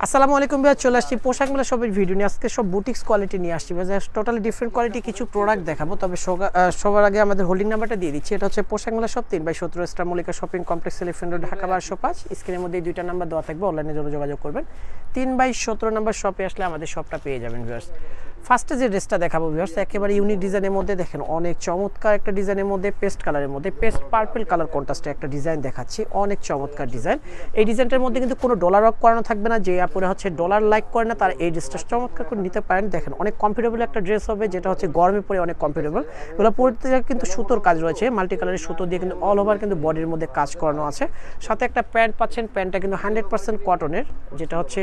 আসসালামু আলাইকুম ভাই, চলে আসছি পোশাক মেলা শপের ভিডিও নিয়ে। আজকে সব বুটিক্স কোয়ালিটি নিয়ে আসছি ভাই, টোটালি ডিফারেন্ট কোয়ালিটি কিছু প্রোডাক্ট দেখাবো। তবে সবার আগে আমাদের হোল্ডিং নাম্বারটা দিয়ে দিচ্ছি। এটা হচ্ছে পোশাক মেলা shop 3/17 star Mallika shopping complex, elephant road, Dhaka 1205। স্ক্রিনের মধ্যে এই দুইটা নাম্বার দেওয়া থাকবে, অনলাইনে যোগাযোগ করবেন। 3/17 নাম্বার শপে আসলে আমাদের শপটা পেয়ে যাবেন ভিউয়ার্স। ফার্স্টে যে ড্রেসটা দেখাবো ভিউয়ার্স, একেবারে ইউনিক ডিজাইনের মধ্যে দেখেন, অনেক চমৎকার একটা ডিজাইনের মধ্যে, পেস্ট কালারের মধ্যে, পেস্ট পার্পল কালার কন্ট্রাস্টে একটা ডিজাইন দেখাচ্ছি। অনেক চমৎকার ডিজাইন। এই ডিজাইনটার মধ্যে কিন্তু কোনো ডলার ওয়ার্ক করানো থাকবে না। যে আপুরে হচ্ছে ডলার লাইক করে না, তার এই ড্রেসটা চমৎকার করে নিতে পারেন। দেখেন অনেক কমফোর্টেবল একটা ড্রেস হবে, যেটা হচ্ছে গরমে পরে অনেক কমফোর্টেবল। এগুলো পরতে কিন্তু সুতোর কাজ রয়েছে, মাল্টি কালারের সুতো দিয়ে কিন্তু অল ওভার কিন্তু বডির মধ্যে কাজ করানো আছে। সাথে একটা প্যান্ট পাচ্ছেন, প্যান্টটা কিন্তু 100% কটনের, যেটা হচ্ছে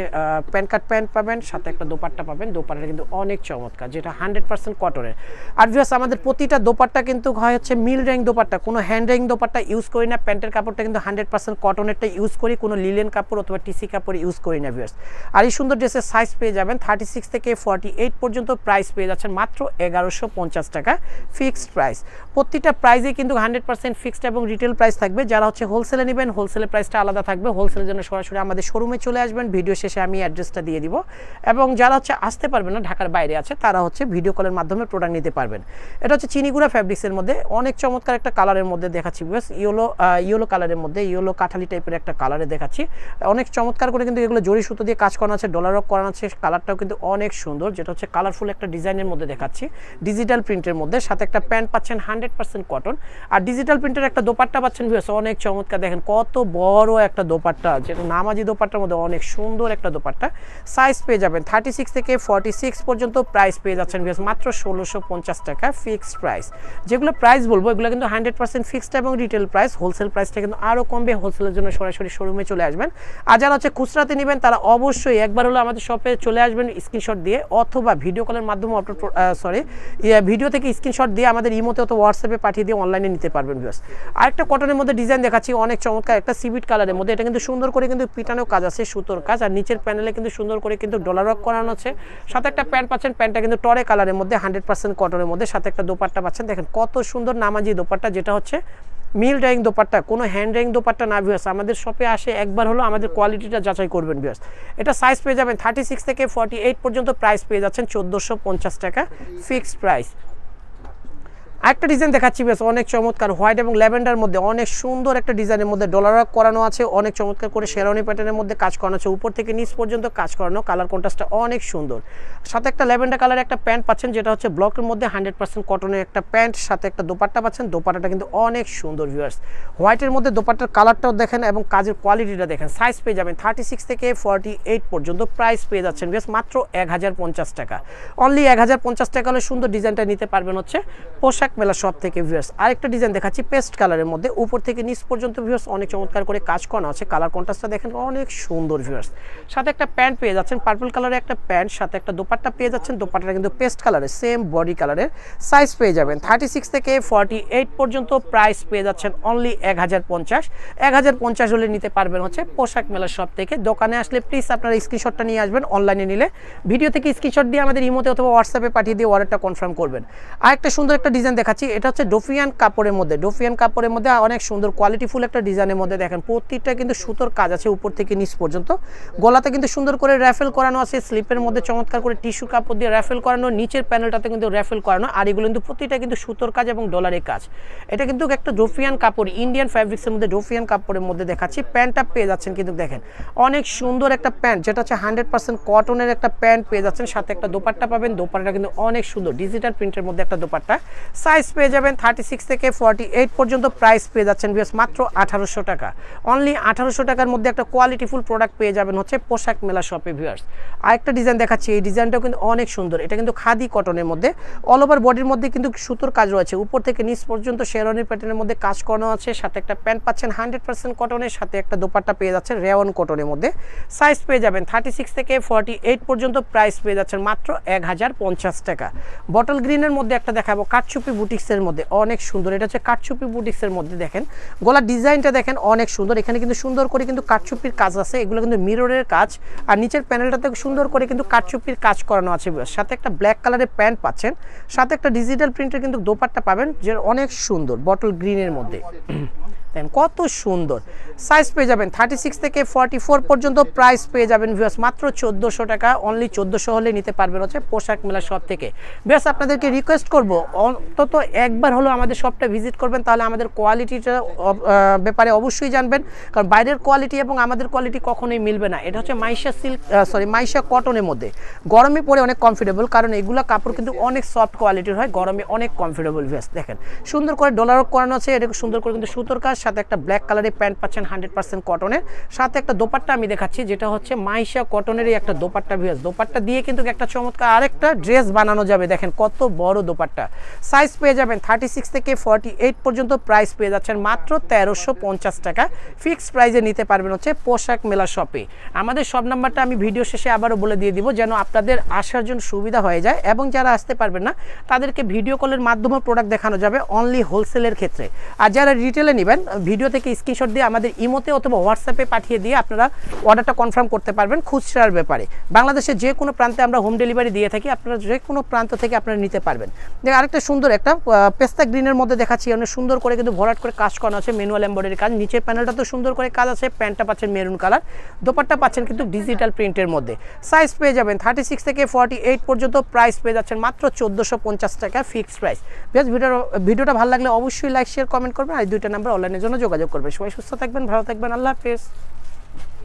প্যান্ট কাট প্যান্ট পাবেন। সাথে একটা দোপাট্টা পাবেন, দোপাট্টাটা কিন্তু অনেক চমৎকার, যেটা 100% কটনের। আর ভিউয়ার্স আমাদের প্রতিটা দোপাট্টা কিন্তু হয় হচ্ছে মিল র্যাং দোপাট্টা, কোনো হ্যান্ড র্যাং দোপাট্টা ইউজ করি না। প্যান্টের কাপড়টা কিন্তু 100% কটনেরটা ইউজ করি, কোনো লিলেন কাপড় অথবা টিসি কাপড় ইউজ করি না ভিউয়ার্স। আর এই সুন্দর ড্রেসের সাইজ পেয়ে যাবেন 36 থেকে 48 পর্যন্ত। প্রাইস পেয়ে যাচ্ছেন মাত্র 1150 টাকা ফিক্সড প্রাইস। প্রতিটা প্রাইসে কিন্তু 100% ফিক্সড এবং রিটেল প্রাইস থাকবে। যারা হচ্ছে হোলসেলে নেবেন, হোলসেলের প্রাইসটা আলাদা থাকবে। হোলসেলের জন্য সরাসরি আমাদের শোরুমে চলে আসবেন, ভিডিও শেষে আমি অ্যাড্রেসটা দিয়ে দিব। এবং যারা হচ্ছে আসতে পারবেন না, ঢাকার বাইরে আছে, তারা হচ্ছে ভিডিও কলের মাধ্যমে প্রোডাক্ট নিতে পারবেন। এটা হচ্ছে চিনিগুড়া ফ্যাব্রিক্সের মধ্যে অনেক চমৎকার একটা কালারের মধ্যে দেখাচ্ছি বেশ, ইয়েলো কালারের মধ্যে, ইয়েলো কাঠালি টাইপের একটা কালারে দেখাচ্ছি। অনেক চমৎকার করে কিন্তু এগুলো জরি সুতো দিয়ে কাজ করানো আছে, ডলার ওয়ার্ক করানো আছে। কালারটাও কিন্তু অনেক সুন্দর, যেটা হচ্ছে কালারফুল একটা ডিজাইনের মধ্যে দেখাচ্ছি, ডিজিটাল প্রিন্টের মধ্যে। সাথে একটা প্যান্ট পাচ্ছেন 100% কটন, আর ডিজিটাল প্রিন্টের একটা দোপাট্টা পাচ্ছেন ভিউয়ার্স। অনেক চমৎকার, দেখেন কত বড় একটা দোপাট্টা, যেটা নামাজি দোপাট্টার মধ্যে অনেক সুন্দর একটা দোপাট্টা। সাইজ পেয়ে যাবেন 36 থেকে 46 পর্যন্ত। প্রাইস পেয়ে যাচ্ছেন ভিউয়ার্স মাত্র 1650 টাকা ফিক্সড প্রাইস। যেগুলো প্রাইস বলবো এগুলো কিন্তু 100% ফিক্সড এবং রিটেল প্রাইস। হোলসেল প্রাইসটা কিন্তু আরও কমবে, হোলসেলের জন্য সরাসরি শোরুমে চলে আসবেন। আর যারা হচ্ছে খুচরাতে নেবেন, তারা অবশ্যই একবার হলো আমাদের শপে চলে আসবেন স্ক্রিনশট দিয়ে, অথবা ভিডিও কলের মাধ্যমে ভিডিও থেকে স্ক্রিনশট দিয়ে আমাদের ইমোতে অথবা হোয়াটসঅ্যাপে পাঠিয়ে দিয়ে অনলাইনে নিতে পারবেন ভিউয়ার্স। আরেকটা কটনের মধ্যে ডিজাইন দেখাচ্ছি, অনেক চমৎকার একটা সিভিট কালারের মধ্যে। এটা কিন্তু সুন্দর করে কিন্তু পিটানো কাজ আছে, সুতোর কাজ। আর নিচের প্যানেলে কিন্তু সুন্দর করে কিন্তু ডলার ওয়ার্ক করানো আছে। সাথে একটা প্যান্ট পাচ্ছেন, প্যান্টটা কিন্তু টরে কালারের মধ্যে, 100% কটনের মধ্যে। সাথে একটা দোপাট্টা পাচ্ছেন, দেখেন কত সুন্দর নামাজি দোপাট্টা, যেটা হচ্ছে মিল ড্রাইং দোপাট্টা, কোনো হ্যান্ড ড্রাইং দোপাট্টা না ভিউয়ার্স। আমাদের শপে আসে একবার হলো আমাদের কোয়ালিটিটা যাচাই করবেন ভিউয়ার্স। এটা সাইজ পেয়ে যাবেন 36 থেকে 48 পর্যন্ত। প্রাইস পেয়ে যাচ্ছেন 1450 টাকা ফিক্সড প্রাইস। আরেকটা ডিজাইন দেখাচ্ছি বেশ, অনেক চমৎকার, হোয়াইট এবং ল্যাভেন্ডার মধ্যে অনেক সুন্দর একটা ডিজাইনের মধ্যে ডলার ওয়ার্ক করানো আছে। অনেক চমৎকার করে শেরওয়ানি প্যাটার্নের মধ্যে কাজ করানো আছে, উপর থেকে নিচ পর্যন্ত কাজ করানো। কালার কন্ট্রাস্টটা অনেক সুন্দর। সাথে একটা ল্যাভেন্ডার কালারের একটা প্যান্ট পাচ্ছেন, যেটা হচ্ছে ব্লকের মধ্যে 100% কটনের একটা প্যান্ট। সাথে একটা দোপাট্টা পাচ্ছেন, দোপাট্টাটা কিন্তু অনেক সুন্দর ভিউয়ার্স। হোয়াইটের মধ্যে দোপাট্টার কালারটাও দেখেন এবং কাজের কোয়ালিটিটা দেখেন। সাইজ পেয়ে যাবেন 36 থেকে 48 পর্যন্ত। প্রাইস পেয়ে যাচ্ছেন ভিউয়ার্স মাত্র 1050 টাকা। অনলি 1050 টাকা হলে সুন্দর ডিজাইনটা নিতে পারবেন হচ্ছে পোশাক মেলা শপ থেকে ভিউয়ার্স। আরেকটা ডিজাইন দেখাচ্ছি পেস্ট কালারের মধ্যে, উপর থেকে নিচ পর্যন্ত ভিউয়ার্স অনেক চমৎকার করে কাজ করানো আছে। কালার কন্ট্রাস্টটা দেখেন অনেক সুন্দর ভিউয়ার্স। সাথে একটা প্যান্ট পেয়ে যাচ্ছেন, পার্পল কালারের একটা প্যান্ট। সাথে একটা দোপাট্টা পেয়ে যাচ্ছেন, দোপাট্টাটা কিন্তু পেস্ট কালারের, সেম বডি কালারের। সাইজ পেয়ে যাবেন 36 থেকে 48 পর্যন্ত। প্রাইস পেয়ে যাচ্ছেন অনলি 1050। 1050 হলে নিতে পারবেন হচ্ছে পোশাক মেলা শপ থেকে। দোকানে আসলে প্লিজ আপনারা স্ক্রিনশটটা নিয়ে আসবেন। অনলাইনে নিলে ভিডিও থেকে স্ক্রিনশট দিয়ে আমাদের ইমোতে অথবা হোয়াটসঅ্যাপে পাঠিয়ে দিয়ে অর্ডারটা কনফার্ম করবেন। আরেকটা সুন্দর একটা ডিজাইন দেখাচ্ছি, এটা হচ্ছে ডোফিয়ান কাপড়ের মধ্যে, ডোফিয়ান কাপড়ের মধ্যে অনেক সুন্দর কোয়ালিটিফুল একটা ডিজাইনের মধ্যে। দেখেন প্রত্যেকটা কিন্তু সুতোর কাজ আছে উপর থেকে নিচ পর্যন্ত। গলাতে কিন্তু সুন্দর করে র্যাফেল করানো আছে, স্লিপের মধ্যে চমৎকার করে টিস্যু কাপড় দিয়ে র্যাফেল করানো, নিচের প্যানেলটাতে কিন্তু র্যাফেল করানো। আর এগুলো কিন্তু প্রতিটা কিন্তু সুতোর কাজ এবং ডলারের কাজ। এটা কিন্তু একটা ডোফিয়ান কাপড়, ইন্ডিয়ান ফ্যাব্রিক্সের মধ্যে ডোফিয়ান কাপড়ের মধ্যে দেখাচ্ছি। প্যান্টটা পেয়ে যাচ্ছেন কিন্তু দেখেন অনেক সুন্দর একটা প্যান্ট, যেটা হচ্ছে 100% কটনের একটা প্যান্ট পেয়ে যাচ্ছেন। সাথে একটা দোপাট্টা পাবেন, দোপাট্টাটা কিন্তু অনেক সুন্দর, ডিজিটাল প্রিন্টের মধ্যে একটা দোপাট্টা। সাইজ পেয়ে যাবেন 36 থেকে 48 পর্যন্ত। প্রাইস পেয়ে যাচ্ছেন ভিউয়ার্স মাত্র 1800 টাকা। অনলি 1800 টাকার মধ্যে একটা কোয়ালিটিফুল প্রোডাক্ট পেয়ে যাবেন হচ্ছে পোশাক মেলা শপে ভিউয়ার্স। আরেকটা ডিজাইন দেখাচ্ছি, এই ডিজাইনটাও কিন্তু অনেক সুন্দর। এটা কিন্তু খাদি কটনের মধ্যে, অল ওভার বডির মধ্যে কিন্তু সুতোর কাজ রয়েছে, উপর থেকে নিচ পর্যন্ত শেরওয়ানি প্যাটার্নের মধ্যে কাজ করানো আছে। সাথে একটা প্যান্ট পাচ্ছেন 100% কটনের, সাথে একটা দোপাট্টা পেয়ে যাচ্ছেন রেওয়ান কটনের মধ্যে। সাইজ পেয়ে যাবেন 36 থেকে 48 পর্যন্ত। প্রাইস পেয়ে যাচ্ছেন মাত্র 1050 টাকা। বটল গ্রিনের মধ্যে একটা দেখাবো, কাঠচুপি বুটিক্সের মধ্যে অনেক সুন্দর। এটা হচ্ছে কাঠচুপি বুটিক্সের মধ্যে, দেখেন গলার ডিজাইনটা দেখেন অনেক সুন্দর। এখানে কিন্তু সুন্দর করে কিন্তু কাঠচুপির কাজ আছে, এগুলো কিন্তু মিররের কাজ। আর নিচের প্যানেলটাতে সুন্দর করে কিন্তু কাঠচুপির কাজ করানো আছে। সাথে একটা ব্ল্যাক কালারের প্যান্ট পাচ্ছেন, সাথে একটা ডিজিটাল প্রিন্টের কিন্তু দোপাট্টা পাবেন, যে অনেক সুন্দর বটল গ্রিনের মধ্যে। দেন কত সুন্দর সাইজ পেয়ে যাবেন 36 থেকে 44 পর্যন্ত প্রাইস পেয়ে যাবেন ভিউয়ার্স মাত্র 1400 টাকা অনলি 1400 হলে নিতে পারবেন হচ্ছে পোশাক মেলা শপ থেকে ভিউয়ার্স আপনাদেরকে রিকোয়েস্ট করব অন্তত একবার হলো আমাদের শপটা ভিজিট করবেন তাহলে আমাদের কোয়ালিটিটা ব্যাপারে অবশ্যই জানবেন কারণ বাইরের কোয়ালিটি এবং আমাদের কোয়ালিটি কখনোই মিলবে না এটা হচ্ছে মাইশা কটনের মধ্যে গরমে পরে অনেক কমফোর্টেবল কারণ এগুলা কাপড় কিন্তু অনেক সফট কোয়ালিটির হয় গরমে অনেক কমফোর্টেবল ভিউয়ার্স দেখেন সুন্দর করে ডলার ওয়ার্ক করানো আছে এটা সুন্দর করে কিন্তু সুতোর কাজ সাথে একটা ব্ল্যাক কালারের প্যান্ট পাচ্ছেন 100% কটনের সাথে একটা দোপাট্টা আমি দেখাচ্ছি যেটা হচ্ছে মাইশা কটনেরই একটা দোপাট্টা ভিউয়ার্স দোপাট্টা দিয়ে কিন্তু একটা চমৎকার আরেকটা ড্রেস বানানো যাবে দেখেন কত বড় দোপাট্টা সাইজ পেয়ে যাবেন 36 থেকে 48 পর্যন্ত প্রাইস পেয়ে যাচ্ছেন মাত্র 1350 টাকা ফিক্সড প্রাইসে নিতে পারবেন হচ্ছে পোশাক মেলা শপে আমাদের সব নাম্বারটা আমি ভিডিও শেষে আবারও বলে দিয়ে দিব যেন আপনাদের আসার জন্য সুবিধা হয়ে যায় এবং যারা আসতে পারবেন না তাদেরকে ভিডিও কলের মাধ্যমে প্রোডাক্ট দেখানো যাবে অনলি হোলসেলের ক্ষেত্রে আর যারা রিটেলে নেবেন ভিডিও থেকে স্ক্রিনশট দিয়ে আমাদের ইমোতে অথবা হোয়াটসঅ্যাপে পাঠিয়ে দিয়ে আপনারা অর্ডারটা কনফার্ম করতে পারবেন খুচরার ব্যাপারে বাংলাদেশের যে কোনো প্রান্তে আমরা হোম ডেলিভারি দিয়ে থাকি আপনারা যে কোনো প্রান্ত থেকে আপনারা নিতে পারবেন দেখুন আরেকটা সুন্দর একটা পেস্তা গ্রিনের মধ্যে দেখাচ্ছি অনেক সুন্দর করে কিন্তু ভরাট করে কাজ করানো আছে ম্যানুয়াল এমব্রয়ডারি কাজ নিচের প্যানেলটা তো সুন্দর করে কাজ আছে প্যান্টটা পাচ্ছেন মেরুন কালার দোপাট্টা পাচ্ছেন কিন্তু ডিজিটাল প্রিন্টের মধ্যে সাইজ পেয়ে যাবেন 36 থেকে 48 পর্যন্ত প্রাইস পেয়ে যাচ্ছেন মাত্র 1450 টাকা ফিক্সড প্রাইস বেশ ভিডিওটা ভালো লাগলে অবশ্যই লাইক শেয়ার কমেন্ট করবেন আর দুইটা নাম্বার অনলাইনের জন্য যোগাযোগ করবেন সবাই সুস্থ থাকবেন ভালো থাকবেন আল্লাহ হাফেজ